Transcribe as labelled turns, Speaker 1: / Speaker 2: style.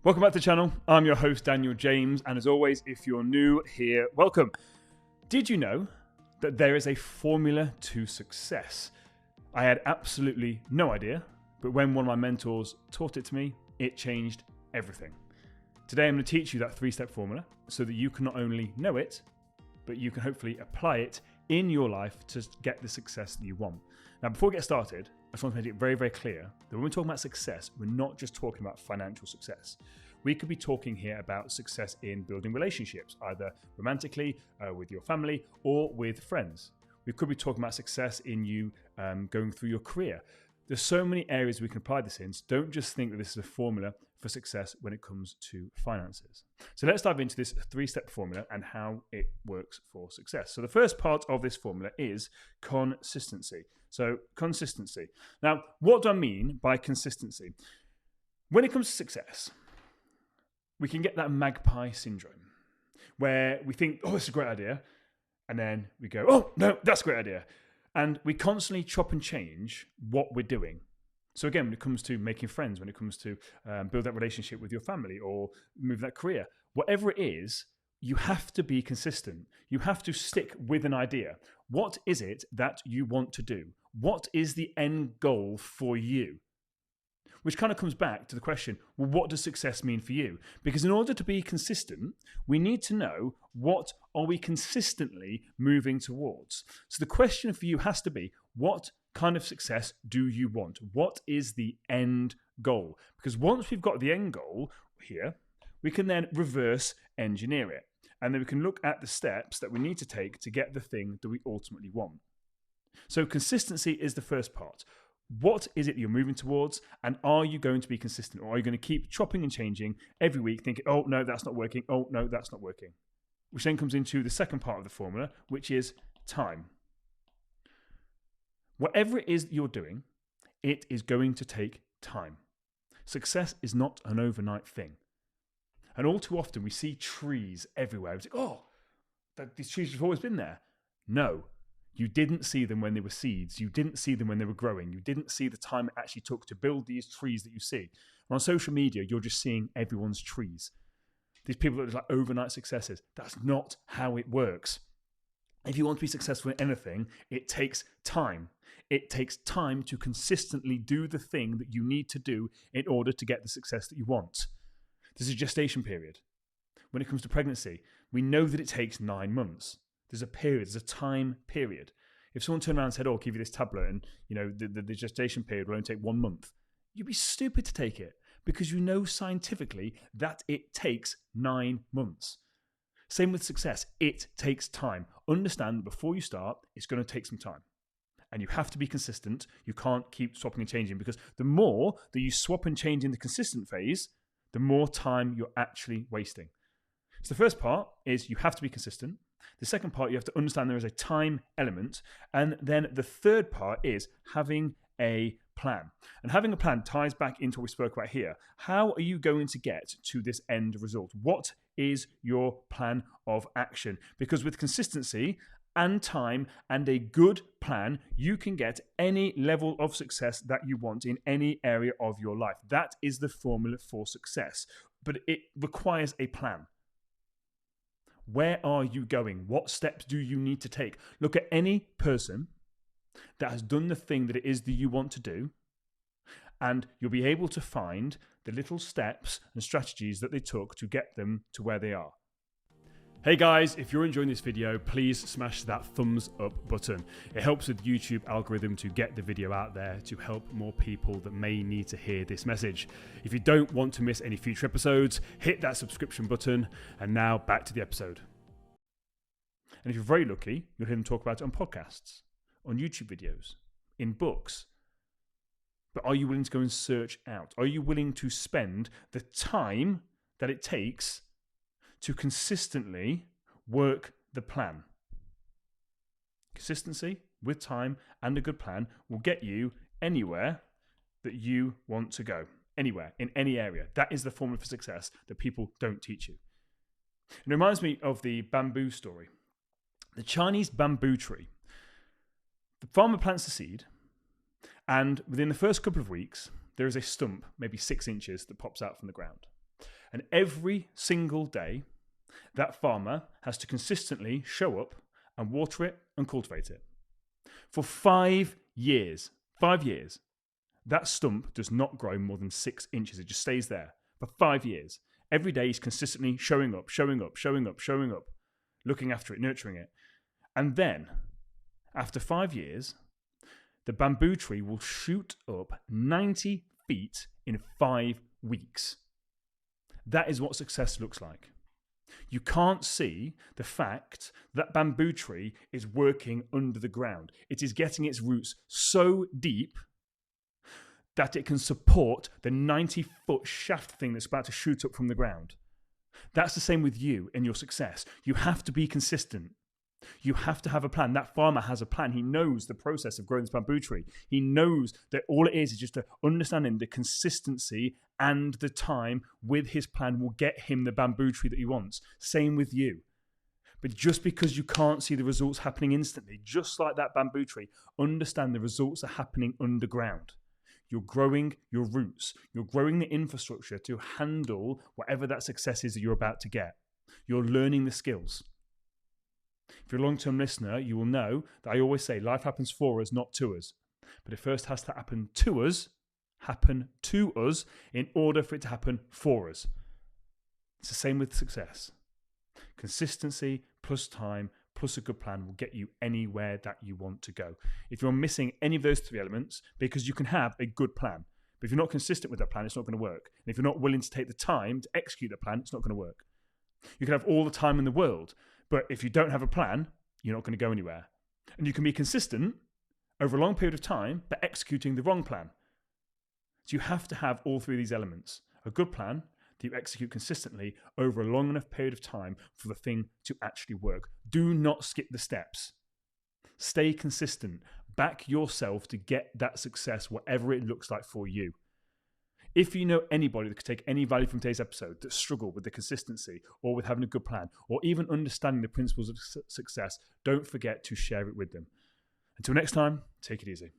Speaker 1: Welcome back to the channel. I'm your host, Daniel James, and as always, if you're new here, welcome. Did you know that there is a formula to success? I had absolutely no idea, but when one of my mentors taught it to me, it changed everything. Today, I'm going to teach you that 3-step formula so that you can not only know it, but you can hopefully apply it in your life to get the success that you want. Now, before we get started, I just want to make it very, very clear that when we're talking about success, we're not just talking about financial success. We could be talking here about success in building relationships, either romantically, with your family, or with friends. We could be talking about success in you going through your career. There's so many areas we can apply this in, so don't just think that this is a formula for success when it comes to finances. So let's dive into this 3-step formula and how it works for success. So the first part of this formula is consistency. So consistency. Now, what do I mean by consistency? When it comes to success, we can get that magpie syndrome where we think, oh, it's a great idea. And then we go, oh, no, that's a great idea. And we constantly chop and change what we're doing. So again, when it comes to making friends, when it comes to build that relationship with your family or move that career, whatever it is, you have to be consistent. You have to stick with an idea. What is it that you want to do? What is the end goal for you? Which kind of comes back to the question, well, what does success mean for you? Because in order to be consistent, we need to know what are we consistently moving towards. So the question for you has to be, what kind of success do you want? What is the end goal? Because once we've got the end goal here, we can then reverse engineer it. And then we can look at the steps that we need to take to get the thing that we ultimately want. So consistency is the first part. What is it you're moving towards, and are you going to be consistent, or are you going to keep chopping and changing every week thinking, oh no, that's not working, oh no, that's not working? Which then comes into the second part of the formula, which is time. Whatever it is that you're doing, it is going to take time. Success is not an overnight thing. And all too often we see trees everywhere. We think, oh, these trees have always been there. No. You didn't see them when they were seeds. You didn't see them when they were growing. You didn't see the time it actually took to build these trees that you see. And on social media, you're just seeing everyone's trees. These people that are like overnight successes. That's not how it works. If you want to be successful in anything, it takes time. It takes time to consistently do the thing that you need to do in order to get the success that you want. There's a gestation period. When it comes to pregnancy, we know that it takes 9 months. There's a period, there's a time period. If someone turned around and said, oh, I'll give you this tablet and the gestation period will only take 1 month, you'd be stupid to take it because you know scientifically that it takes 9 months. Same with success. It takes time. Understand that before you start, it's going to take some time. And you have to be consistent. You can't keep swapping and changing because the more that you swap and change in the consistent phase, the more time you're actually wasting. So the first part is you have to be consistent. The second part, you have to understand there is a time element. And then the third part is having a plan. And having a plan ties back into what we spoke about here. How are you going to get to this end result? What is your plan of action? Because with consistency and time and a good plan, you can get any level of success that you want in any area of your life. That is the formula for success. But it requires a plan. Where are you going? What steps do you need to take? Look at any person that has done the thing that it is that you want to do, and you'll be able to find the little steps and strategies that they took to get them to where they are. Hey guys, if you're enjoying this video, please smash that thumbs up button. It helps with the YouTube algorithm to get the video out there to help more people that may need to hear this message. If you don't want to miss any future episodes, hit that subscription button. And now back to the episode. And if you're very lucky, you'll hear them talk about it on podcasts, on YouTube videos, in books. But are you willing to go and search out? Are you willing to spend the time that it takes to consistently work the plan? Consistency with time and a good plan will get you anywhere that you want to go. Anywhere, in any area. That is the formula for success that people don't teach you. It reminds me of the bamboo story. The Chinese bamboo tree. The farmer plants the seed, and within the first couple of weeks, there is a stump, maybe 6 inches, that pops out from the ground. And every single day, that farmer has to consistently show up and water it and cultivate it. For 5 years, 5 years, that stump does not grow more than 6 inches. It just stays there for 5 years. Every day he's consistently showing up, looking after it, nurturing it. And then, after 5 years, the bamboo tree will shoot up 90 feet in 5 weeks. That is what success looks like. You can't see the fact that bamboo tree is working under the ground. It is getting its roots so deep that it can support the 90-foot shaft thing that's about to shoot up from the ground. That's the same with you and your success. You have to be consistent. You have to have a plan. That farmer has a plan. He knows the process of growing this bamboo tree. He knows that all it is just understanding the consistency and the time with his plan will get him the bamboo tree that he wants. Same with you. But just because you can't see the results happening instantly, just like that bamboo tree, understand the results are happening underground. You're growing your roots. You're growing the infrastructure to handle whatever that success is that you're about to get. You're learning the skills. If you're a long-term listener, you will know that I always say life happens for us, not to us. But it first has to happen to us in order for it to happen for us. It's the same with success. Consistency plus time plus a good plan will get you anywhere that you want to go. If you're missing any of those 3 elements, because you can have a good plan, but if you're not consistent with that plan, it's not going to work. And if you're not willing to take the time to execute the plan, it's not going to work. You can have all the time in the world, but if you don't have a plan, you're not going to go anywhere. And you can be consistent over a long period of time, but executing the wrong plan. So you have to have all 3 of these elements. A good plan that you execute consistently over a long enough period of time for the thing to actually work. Do not skip the steps. Stay consistent. Back yourself to get that success, whatever it looks like for you. If you know anybody that could take any value from today's episode that struggle with the consistency or with having a good plan or even understanding the principles of success, don't forget to share it with them. Until next time, take it easy.